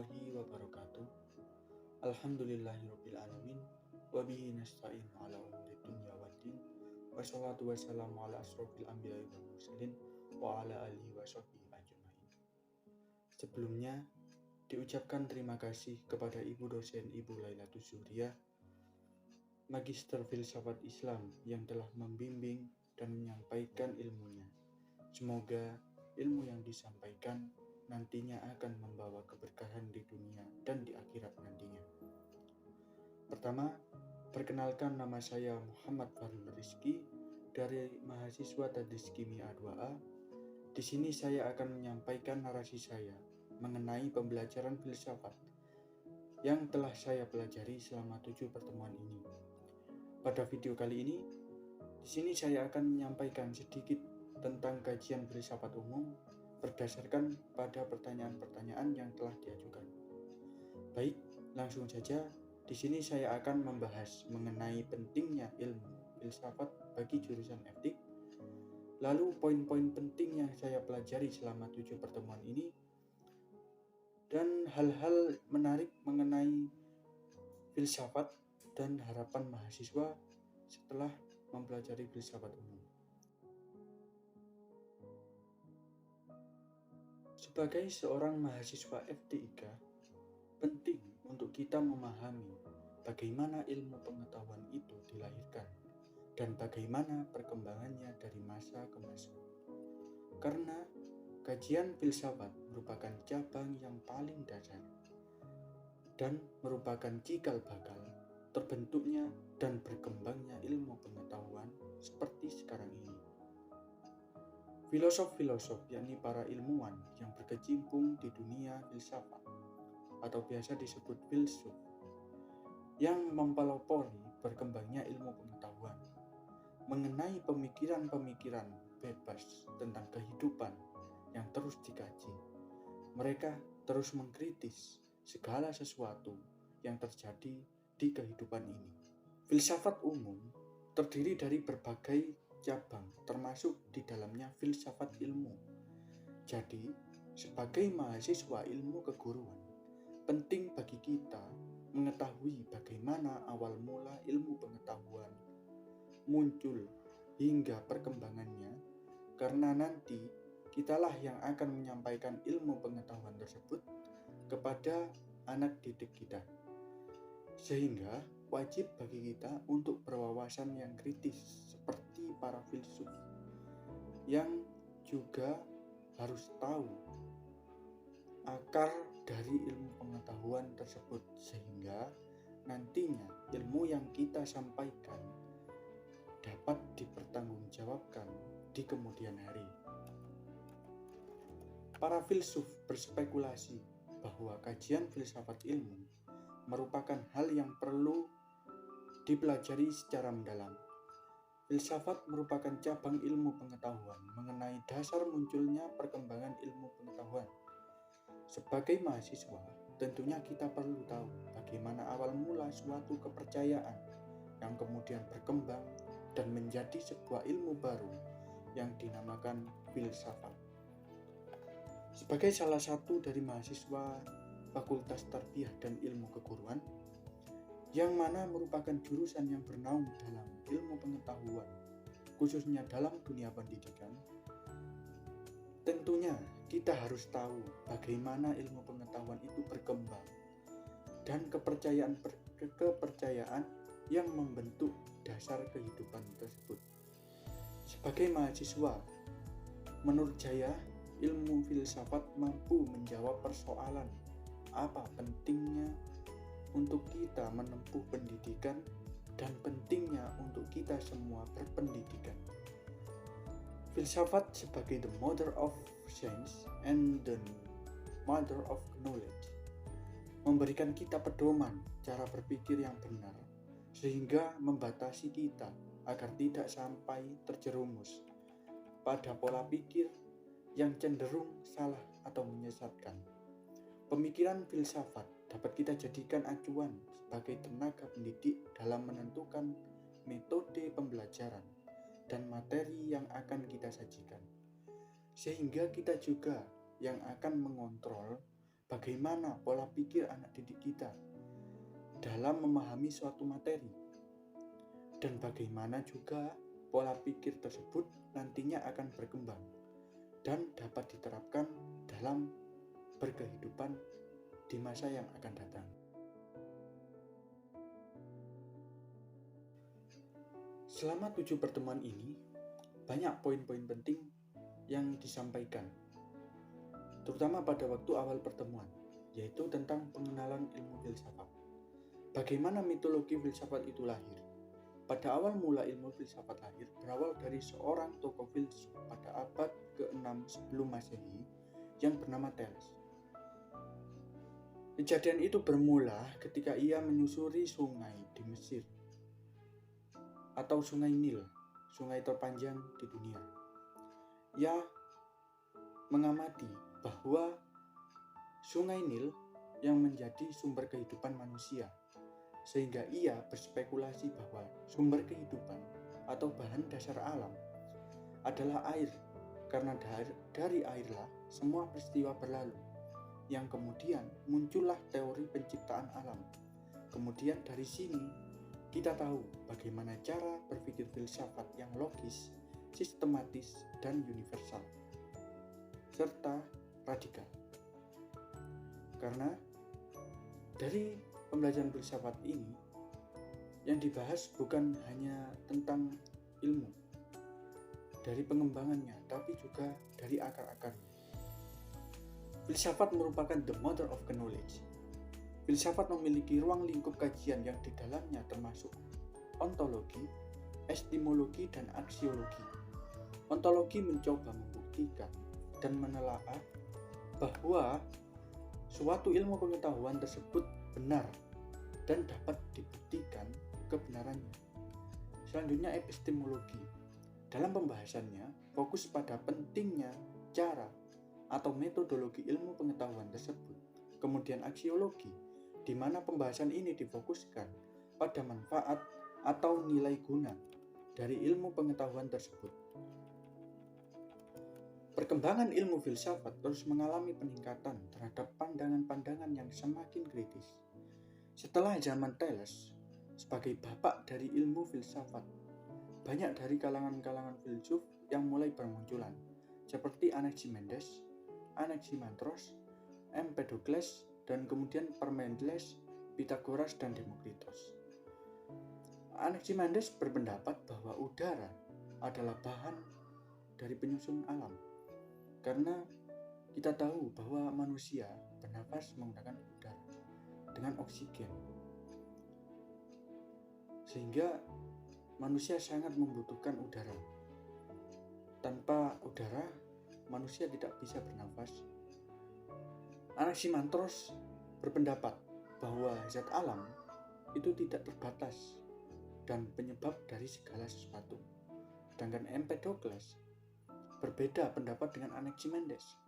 warahmatullahi wabarakatuh. Alhamdulillahirabbil alamin wa bihi nasta'inu ala umuri dunya waddin. Wassalatu wassalamu ala asrofil anbiya'i wal mursalin wa ala alihi wa sahbihi ajmain. Sebelumnya diucapkan terima kasih kepada Ibu dosen Ibu Lailatus Zuhriyah, Magister Filsafat Islam yang telah membimbing dan menyampaikan ilmunya. Semoga ilmu yang disampaikan nantinya akan membawa keberkahan di dunia dan di akhirat nantinya. Pertama, perkenalkan, nama saya Muhammad Farul Rizki dari mahasiswa Tadris Kimia 2A. Di sini saya akan menyampaikan narasi saya mengenai pembelajaran filsafat yang telah saya pelajari selama 7 pertemuan ini. Pada video kali ini, di sini saya akan menyampaikan sedikit tentang kajian filsafat umum berdasarkan pada pertanyaan-pertanyaan yang telah diajukan. Baik, langsung saja. Di sini saya akan membahas mengenai pentingnya ilmu filsafat bagi jurusan etik. Lalu poin-poin penting yang saya pelajari selama 7 pertemuan ini dan hal-hal menarik mengenai filsafat dan harapan mahasiswa setelah mempelajari filsafat umum. Sebagai seorang mahasiswa FTIK, penting untuk kita memahami bagaimana ilmu pengetahuan itu dilahirkan dan bagaimana perkembangannya dari masa ke masa. Karena kajian filsafat merupakan cabang yang paling dasar dan merupakan cikal bakal terbentuknya dan berkembangnya ilmu pengetahuan seperti sekarang ini. Filosof-filosof, yakni para ilmuwan yang berkecimpung di dunia filsafat atau biasa disebut filsuf, yang mempelopori berkembangnya ilmu pengetahuan mengenai pemikiran-pemikiran bebas tentang kehidupan yang terus dikaji. Mereka terus mengkritis segala sesuatu yang terjadi di kehidupan ini. Filsafat umum terdiri dari berbagai cabang, termasuk di dalamnya filsafat ilmu. Jadi, sebagai mahasiswa ilmu keguruan, penting bagi kita mengetahui bagaimana awal mula ilmu pengetahuan muncul hingga perkembangannya, karena nanti kitalah yang akan menyampaikan ilmu pengetahuan tersebut kepada anak didik kita. Sehingga wajib bagi kita untuk berwawasan yang kritis seperti para filsuf yang juga harus tahu akar dari ilmu pengetahuan tersebut, sehingga nantinya ilmu yang kita sampaikan dapat dipertanggungjawabkan di kemudian hari. Para filsuf berspekulasi bahwa kajian filsafat ilmu merupakan hal yang perlu dipelajari secara mendalam. Filsafat merupakan cabang ilmu pengetahuan mengenai dasar munculnya perkembangan ilmu pengetahuan. Sebagai mahasiswa, tentunya kita perlu tahu bagaimana awal mula suatu kepercayaan yang kemudian berkembang dan menjadi sebuah ilmu baru yang dinamakan filsafat. Sebagai salah satu dari mahasiswa Fakultas Tarbiyah dan Ilmu Keguruan, yang mana merupakan jurusan yang bernaung dalam ilmu pengetahuan, khususnya dalam dunia pendidikan, tentunya kita harus tahu bagaimana ilmu pengetahuan itu berkembang dan kepercayaan yang membentuk dasar kehidupan tersebut. Sebagai mahasiswa, menurut saya, ilmu filsafat mampu menjawab persoalan apa pentingnya untuk kita menempuh pendidikan dan pentingnya untuk kita semua berpendidikan. Filsafat sebagai the mother of science and the mother of knowledge memberikan kita pedoman cara berpikir yang benar, sehingga membatasi kita agar tidak sampai terjerumus pada pola pikir yang cenderung salah atau menyesatkan. Pemikiran filsafat dapat kita jadikan acuan sebagai tenaga pendidik dalam menentukan metode pembelajaran dan materi yang akan kita sajikan. Sehingga kita juga yang akan mengontrol bagaimana pola pikir anak didik kita dalam memahami suatu materi, dan bagaimana juga pola pikir tersebut nantinya akan berkembang dan dapat diterapkan dalam berkehidupan di masa yang akan datang. Selama 7 pertemuan ini, banyak poin-poin penting yang disampaikan, terutama pada waktu awal pertemuan, yaitu tentang pengenalan ilmu filsafat. Bagaimana mitologi filsafat itu lahir? Pada awal mula ilmu filsafat lahir berawal dari seorang tokoh filsuf pada abad ke-6 sebelum Masehi yang bernama Thales. Kejadian itu bermula ketika ia menyusuri sungai di Mesir, atau sungai Nil, sungai terpanjang di dunia. Ia mengamati bahwa sungai Nil yang menjadi sumber kehidupan manusia, sehingga ia berspekulasi bahwa sumber kehidupan atau bahan dasar alam adalah air, karena dari airlah semua peristiwa berlalu, yang kemudian muncullah teori penciptaan alam. Kemudian dari sini kita tahu bagaimana cara berpikir filsafat yang logis, sistematis, dan universal, serta radikal. Karena dari pembelajaran filsafat ini yang dibahas bukan hanya tentang ilmu, dari pengembangannya, tapi juga dari akar-akarnya. Filsafat merupakan the mother of knowledge. Filsafat memiliki ruang lingkup kajian yang di dalamnya termasuk ontologi, epistemologi, dan aksiologi. Ontologi mencoba membuktikan dan menelaah bahwa suatu ilmu pengetahuan tersebut benar dan dapat dibuktikan kebenarannya. Selanjutnya epistemologi. Dalam pembahasannya fokus pada pentingnya cara atau metodologi ilmu pengetahuan tersebut. Kemudian aksiologi, di mana pembahasan ini difokuskan pada manfaat atau nilai guna dari ilmu pengetahuan tersebut. Perkembangan ilmu filsafat terus mengalami peningkatan terhadap pandangan-pandangan yang semakin kritis. Setelah zaman Thales sebagai bapak dari ilmu filsafat, banyak dari kalangan-kalangan filsuf yang mulai bermunculan, seperti Anaximenes, Anaximandros, Empedokles, dan kemudian Parmenides, Pythagoras, dan Demokritos. Anaximenes berpendapat bahwa udara adalah bahan dari penyusun alam, karena kita tahu bahwa manusia bernafas menggunakan udara dengan oksigen, sehingga manusia sangat membutuhkan udara. Tanpa udara, manusia tidak bisa bernafas. Anaximandros berpendapat bahwa zat alam itu tidak terbatas dan penyebab dari segala sesuatu. Sedangkan Empedokles berbeda pendapat dengan Anaximenes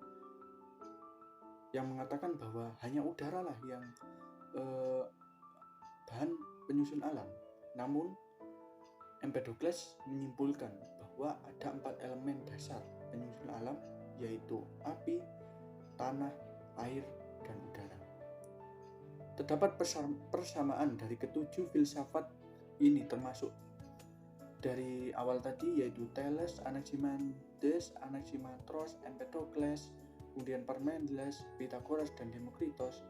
yang mengatakan bahwa hanya udaralah yang bahan penyusun alam. Namun Empedokles menyimpulkan bahwa ada 4 elemen dasar penyusun alam, yaitu api, tanah, air, dan udara. Terdapat persamaan dari ketujuh filsafat ini, termasuk dari awal tadi, yaitu Thales, Anaximenes, Anaximandros, Empedokles, kemudian Parmenides, Pythagoras, dan Demokritos.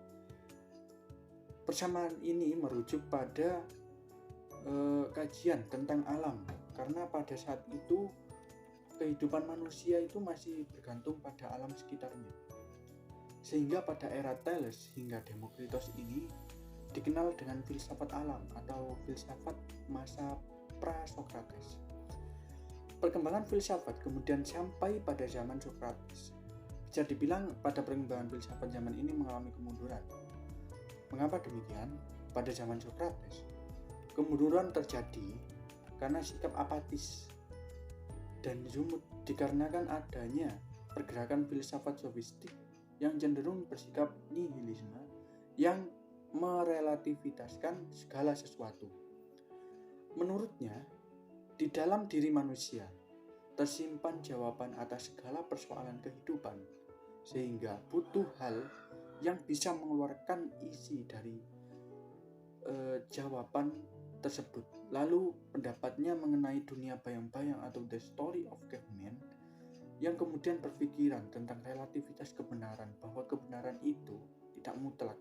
Persamaan ini merujuk pada kajian tentang alam, karena pada saat itu kehidupan manusia itu masih bergantung pada alam sekitarnya, sehingga pada era Thales hingga Demokritos ini dikenal dengan filsafat alam atau filsafat masa pra-Sokrates. Perkembangan filsafat kemudian sampai pada zaman Sokrates. Bisa dibilang pada perkembangan filsafat zaman ini mengalami kemunduran. Mengapa demikian? Pada zaman Sokrates, kemunduran terjadi karena sikap apatis dan jumud, dikarenakan adanya pergerakan filsafat sofistik yang cenderung bersikap nihilisme, yang merelativitaskan segala sesuatu. Menurutnya, di dalam diri manusia tersimpan jawaban atas segala persoalan kehidupan, sehingga butuh hal yang bisa mengeluarkan isi dari jawaban tersebut. Lalu pendapatnya mengenai dunia bayang-bayang atau the story of caveman, yang kemudian berpikiran tentang relativitas kebenaran, bahwa kebenaran itu tidak mutlak,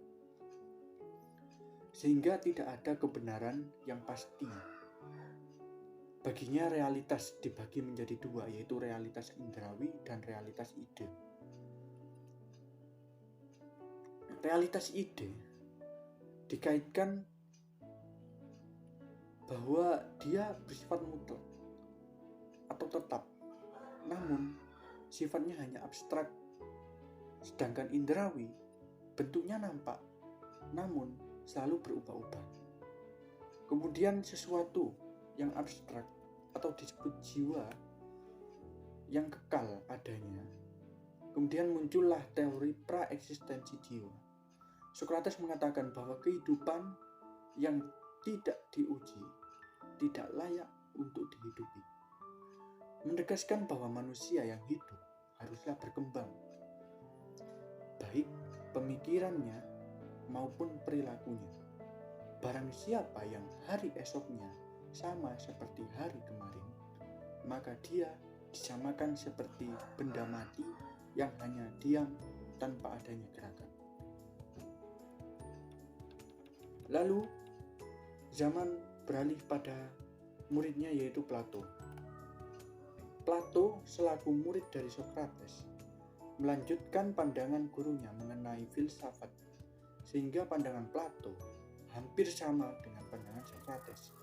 sehingga tidak ada kebenaran yang pasti. Baginya realitas dibagi menjadi dua, yaitu realitas indrawi dan realitas ide. Realitas ide dikaitkan bahwa dia bersifat mutlak atau tetap, namun sifatnya hanya abstrak. Sedangkan indrawi bentuknya nampak, namun selalu berubah-ubah. Kemudian sesuatu yang abstrak atau disebut jiwa yang kekal adanya. Kemudian muncullah teori pra-eksistensi jiwa. Sokrates mengatakan bahwa kehidupan yang tidak diuji tidak layak untuk dihidupi, menegaskan bahwa manusia yang hidup haruslah berkembang, baik pemikirannya maupun perilakunya. Barang siapa yang hari esoknya sama seperti hari kemarin, maka dia disamakan seperti benda mati yang hanya diam tanpa adanya gerakan. Lalu zaman beralih pada muridnya, yaitu Plato. Plato selaku murid dari Sokrates melanjutkan pandangan gurunya mengenai filsafat, sehingga pandangan Plato hampir sama dengan pandangan Sokrates.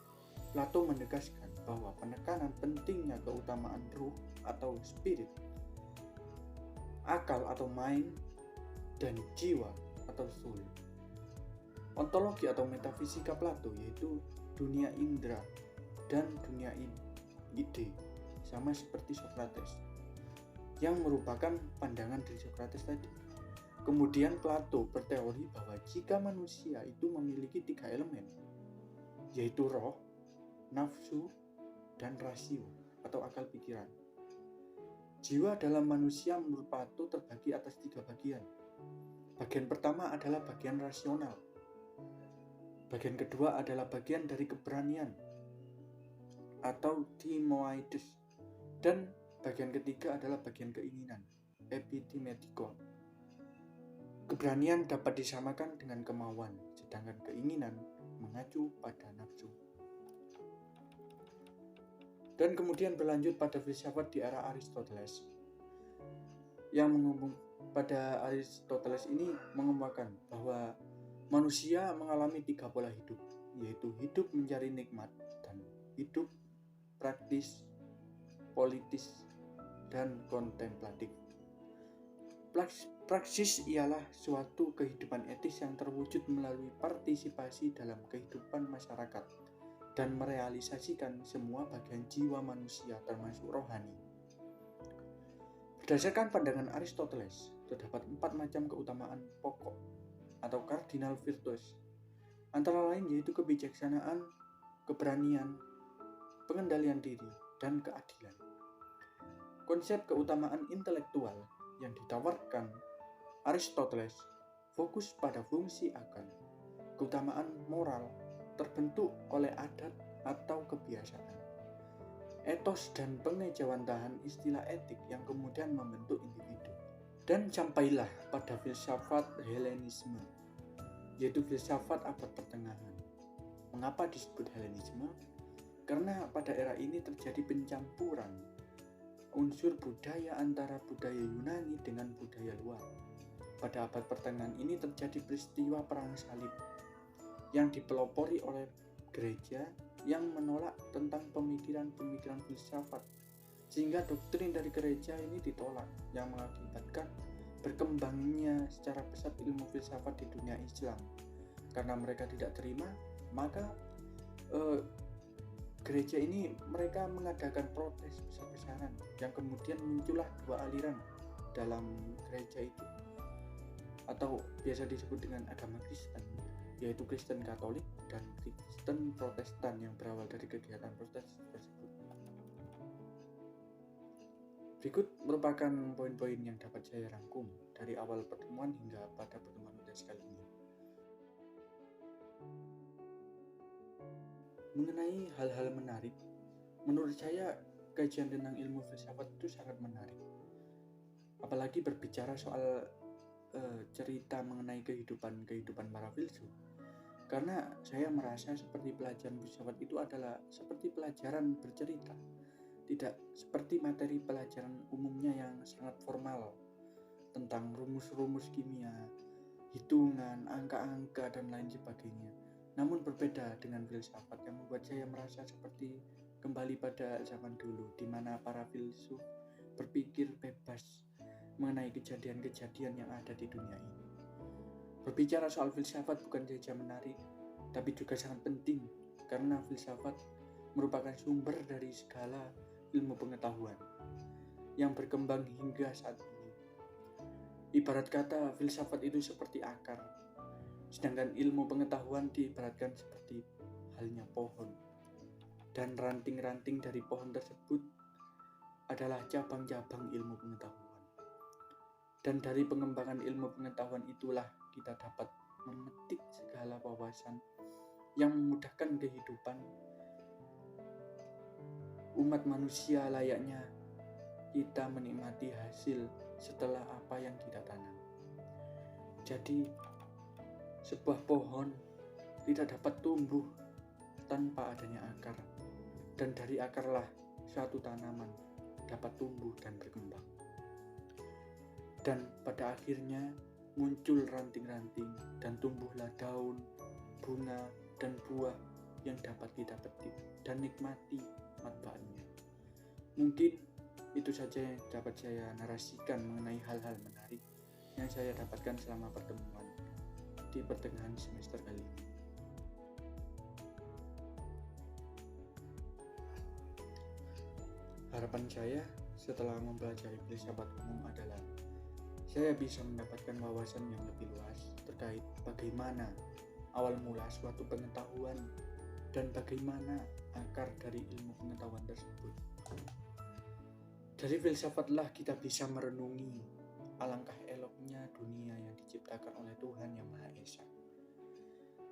Plato menegaskan bahwa penekanan pentingnya keutamaan ruh atau spirit, akal atau mind, dan jiwa atau soul. Ontologi atau metafisika Plato yaitu dunia indera dan dunia ide, sama seperti Sokrates, yang merupakan pandangan dari Sokrates tadi. Kemudian Plato berteori bahwa jika manusia itu memiliki 3 elemen, yaitu roh, nafsu, dan rasio atau akal pikiran. Jiwa dalam manusia menurut Plato terbagi atas 3 bagian. Bagian pertama adalah bagian rasional. Bagian kedua adalah bagian dari keberanian atau timoides, dan bagian ketiga adalah bagian keinginan, epithymetico. Keberanian dapat disamakan dengan kemauan, sedangkan keinginan mengacu pada nafsu. Dan kemudian berlanjut pada filsafat di era Aristoteles, yang pada Aristoteles ini mengemukakan bahwa manusia mengalami 3 pola hidup, yaitu hidup mencari nikmat dan hidup praktis, politis, dan kontemplatif. Praksis ialah suatu kehidupan etis yang terwujud melalui partisipasi dalam kehidupan masyarakat dan merealisasikan semua bagian jiwa manusia termasuk rohani. Berdasarkan pandangan Aristoteles, terdapat 4 macam keutamaan pokok atau cardinal virtues, antara lain yaitu kebijaksanaan, keberanian, pengendalian diri, dan keadilan. Konsep keutamaan intelektual yang ditawarkan Aristoteles fokus pada fungsi akal. Keutamaan moral terbentuk oleh adat atau kebiasaan. Etos dan pengejawantahan istilah etik yang kemudian membentuk individu. Dan sampailah pada filsafat Helenisme, yaitu filsafat abad pertengahan. Mengapa disebut Helenisme? Karena pada era ini terjadi pencampuran unsur budaya antara budaya Yunani dengan budaya luar. Pada abad pertengahan ini terjadi peristiwa perang salib yang dipelopori oleh gereja yang menolak tentang pemikiran-pemikiran filsafat, sehingga doktrin dari gereja ini ditolak, yang mengakibatkan berkembangnya secara pesat ilmu filsafat di dunia Islam. Karena mereka tidak terima, maka gereja ini mereka mengadakan protes besar-besaran, yang kemudian muncullah 2 aliran dalam gereja itu, atau biasa disebut dengan agama Kristen, yaitu Kristen Katolik dan Kristen Protestan, yang berawal dari kegiatan Protestan tersebut. Berikut merupakan poin-poin yang dapat saya rangkum dari awal pertemuan hingga pada pertemuan kita sekali ini. Mengenai hal-hal menarik, menurut saya kajian tentang ilmu filsafat itu sangat menarik. Apalagi berbicara soal cerita mengenai kehidupan para filsuf. Karena saya merasa seperti pelajaran filsafat itu adalah seperti pelajaran bercerita, tidak seperti materi pelajaran umumnya yang sangat formal tentang rumus-rumus kimia, hitungan, angka-angka, dan lain sebagainya. Namun berbeda dengan filsafat yang membuat saya merasa seperti kembali pada zaman dulu, di mana para filsuf berpikir bebas mengenai kejadian-kejadian yang ada di dunia ini. Berbicara soal filsafat bukan saja menarik, tapi juga sangat penting, karena filsafat merupakan sumber dari segala ilmu pengetahuan yang berkembang hingga saat ini. Ibarat kata, filsafat itu seperti akar, sedangkan ilmu pengetahuan diibaratkan seperti halnya pohon. Dan ranting-ranting dari pohon tersebut adalah cabang-cabang ilmu pengetahuan. Dan dari pengembangan ilmu pengetahuan itulah kita dapat memetik segala wawasan yang memudahkan kehidupan umat manusia layaknya kita menikmati hasil setelah apa yang kita tanam. Jadi, sebuah pohon tidak dapat tumbuh tanpa adanya akar, dan dari akarlah suatu tanaman dapat tumbuh dan berkembang. Dan pada akhirnya muncul ranting-ranting dan tumbuhlah daun, bunga, dan buah yang dapat kita petik dan nikmati manfaatnya. Mungkin itu saja yang dapat saya narasikan mengenai hal-hal menarik yang saya dapatkan selama pertemuan di pertengahan semester kali ini. Harapan saya setelah mempelajari filsafat umum adalah saya bisa mendapatkan wawasan yang lebih luas terkait bagaimana awal mula suatu pengetahuan dan bagaimana akar dari ilmu pengetahuan tersebut. Dari filsafatlah kita bisa merenungi alangkah eloknya dunia yang diciptakan oleh Tuhan Yang Maha Esa,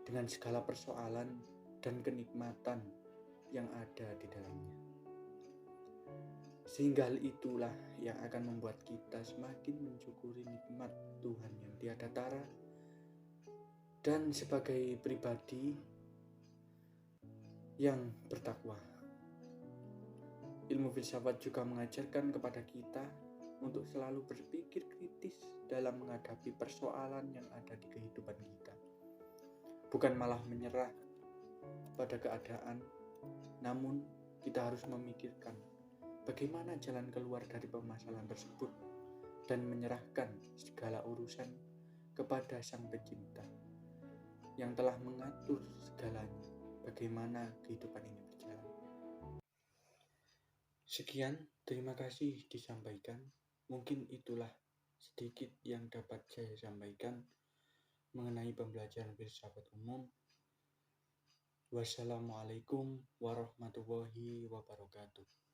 dengan segala persoalan dan kenikmatan yang ada di dalamnya. Sehingga hal itulah yang akan membuat kita semakin mensyukuri nikmat Tuhan yang tiada tara. Dan sebagai pribadi yang bertakwa, ilmu filsafat juga mengajarkan kepada kita untuk selalu berpikir kritis dalam menghadapi persoalan yang ada di kehidupan kita. Bukan malah menyerah pada keadaan, namun kita harus memikirkan bagaimana jalan keluar dari permasalahan tersebut dan menyerahkan segala urusan kepada Sang Pencipta yang telah mengatur segalanya, bagaimana kehidupan ini berjalan. Sekian, terima kasih disampaikan. Mungkin itulah sedikit yang dapat saya sampaikan mengenai pembelajaran filsafat umum. Wassalamualaikum warahmatullahi wabarakatuh.